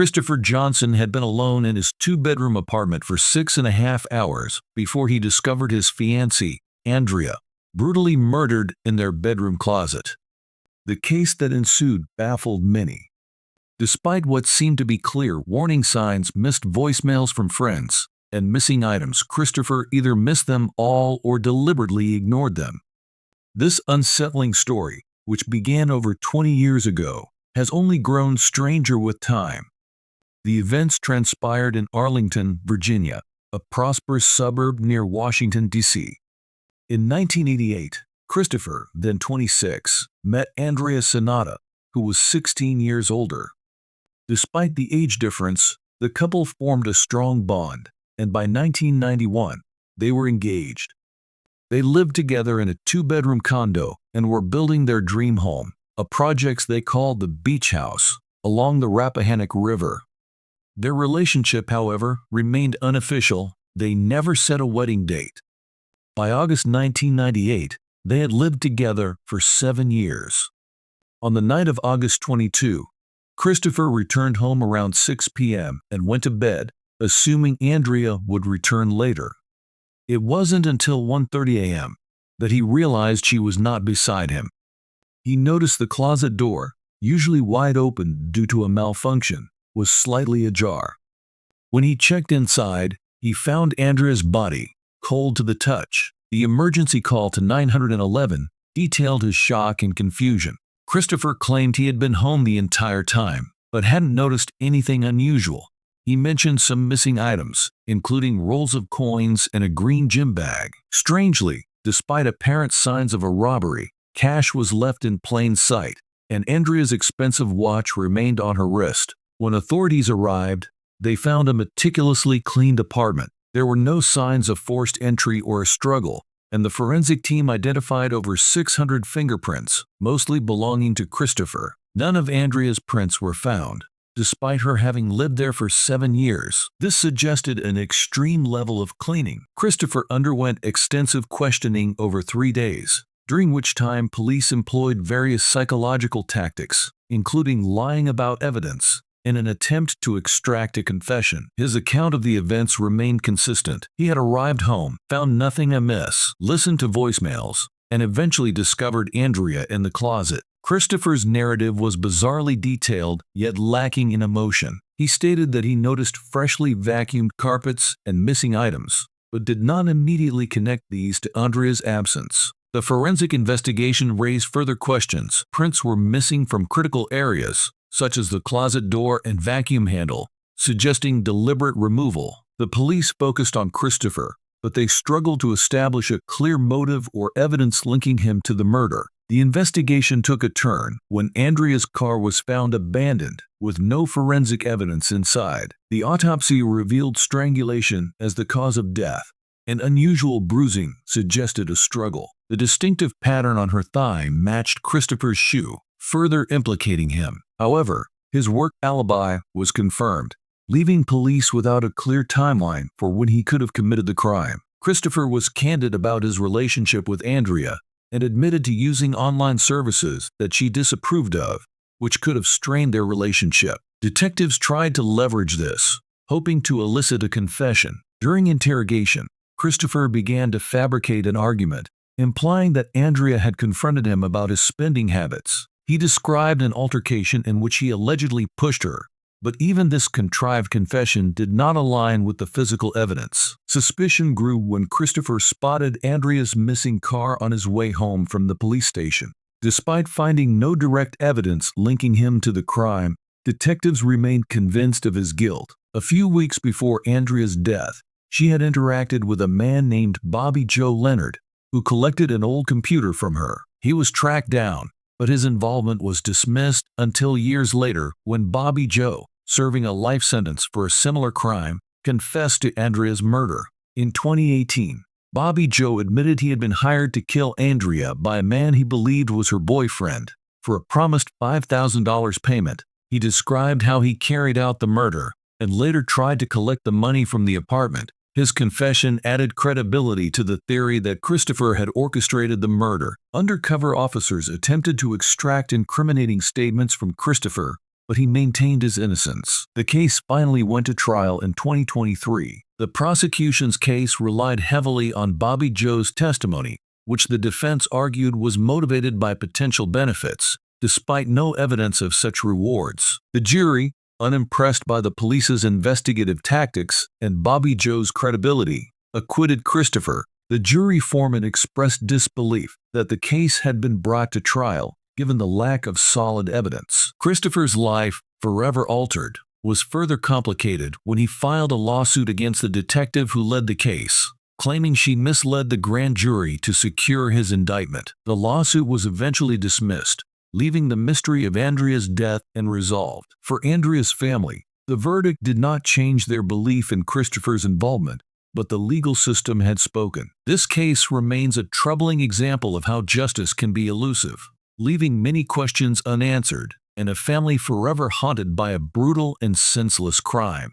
Christopher Johnson had been alone in his two-bedroom apartment for 6.5 hours before he discovered his fiancée, Andrea, brutally murdered in their bedroom closet. The case that ensued baffled many. Despite what seemed to be clear warning signs, missed voicemails from friends, and missing items, Christopher either missed them all or deliberately ignored them. This unsettling story, which began over 20 years ago, has only grown stranger with time. The events transpired in Arlington, Virginia, a prosperous suburb near Washington, D.C. In 1988, Christopher, then 26, met Andrea Cincotta, who was 16 years older. Despite the age difference, the couple formed a strong bond, and by 1991, they were engaged. They lived together in a two-bedroom condo and were building their dream home, a project they called the Beach House, along the Rappahannock River. Their relationship, however, remained unofficial. They never set a wedding date. By August 1998, they had lived together for 7 years. On the night of August 22, Christopher returned home around 6 p.m. and went to bed, assuming Andrea would return later. It wasn't until 1:30 a.m. that he realized she was not beside him. He noticed the closet door, usually wide open due to a malfunction, was slightly ajar. When he checked inside, he found Andrea's body, cold to the touch. The emergency call to 911 detailed his shock and confusion. Christopher claimed he had been home the entire time, but hadn't noticed anything unusual. He mentioned some missing items, including rolls of coins and a green gym bag. Strangely, despite apparent signs of a robbery, cash was left in plain sight, and Andrea's expensive watch remained on her wrist. When authorities arrived, they found a meticulously cleaned apartment. There were no signs of forced entry or a struggle, and the forensic team identified over 600 fingerprints, mostly belonging to Christopher. None of Andrea's prints were found, despite her having lived there for 7 years. This suggested an extreme level of cleaning. Christopher underwent extensive questioning over 3 days, during which time police employed various psychological tactics, including lying about evidence, in an attempt to extract a confession. His account of the events remained consistent. He had arrived home, found nothing amiss, listened to voicemails, and eventually discovered Andrea in the closet. Christopher's narrative was bizarrely detailed, yet lacking in emotion. He stated that he noticed freshly vacuumed carpets and missing items, but did not immediately connect these to Andrea's absence. The forensic investigation raised further questions. Prints were missing from critical areas, such as the closet door and vacuum handle, suggesting deliberate removal. The police focused on Christopher, but they struggled to establish a clear motive or evidence linking him to the murder. The investigation took a turn when Andrea's car was found abandoned, with no forensic evidence inside. The autopsy revealed strangulation as the cause of death, and unusual bruising suggested a struggle. The distinctive pattern on her thigh matched Christopher's shoe, further implicating him. However, his work alibi was confirmed, leaving police without a clear timeline for when he could have committed the crime. Christopher was candid about his relationship with Andrea and admitted to using online services that she disapproved of, which could have strained their relationship. Detectives tried to leverage this, hoping to elicit a confession. During interrogation, Christopher began to fabricate an argument, implying that Andrea had confronted him about his spending habits. He described an altercation in which he allegedly pushed her, but even this contrived confession did not align with the physical evidence. Suspicion grew when Christopher spotted Andrea's missing car on his way home from the police station. Despite finding no direct evidence linking him to the crime, detectives remained convinced of his guilt. A few weeks before Andrea's death, she had interacted with a man named Bobby Joe Leonard, who collected an old computer from her. He was tracked down, but his involvement was dismissed until years later when Bobby Joe, serving a life sentence for a similar crime, confessed to Andrea's murder. In 2018, Bobby Joe admitted he had been hired to kill Andrea by a man he believed was her boyfriend. For a promised $5,000 payment, he described how he carried out the murder and later tried to collect the money from the apartment. His confession added credibility to the theory that Christopher had orchestrated the murder. Undercover officers attempted to extract incriminating statements from Christopher, but he maintained his innocence. The case finally went to trial in 2023. The prosecution's case relied heavily on Bobby Joe's testimony, which the defense argued was motivated by potential benefits, despite no evidence of such rewards. The jury, unimpressed by the police's investigative tactics and Bobby Joe's credibility, acquitted Christopher. The jury foreman expressed disbelief that the case had been brought to trial, given the lack of solid evidence. Christopher's life, forever altered, was further complicated when he filed a lawsuit against the detective who led the case, claiming she misled the grand jury to secure his indictment. The lawsuit was eventually dismissed, leaving the mystery of Andrea's death unresolved. For Andrea's family, the verdict did not change their belief in Christopher's involvement, but the legal system had spoken. This case remains a troubling example of how justice can be elusive, leaving many questions unanswered and a family forever haunted by a brutal and senseless crime.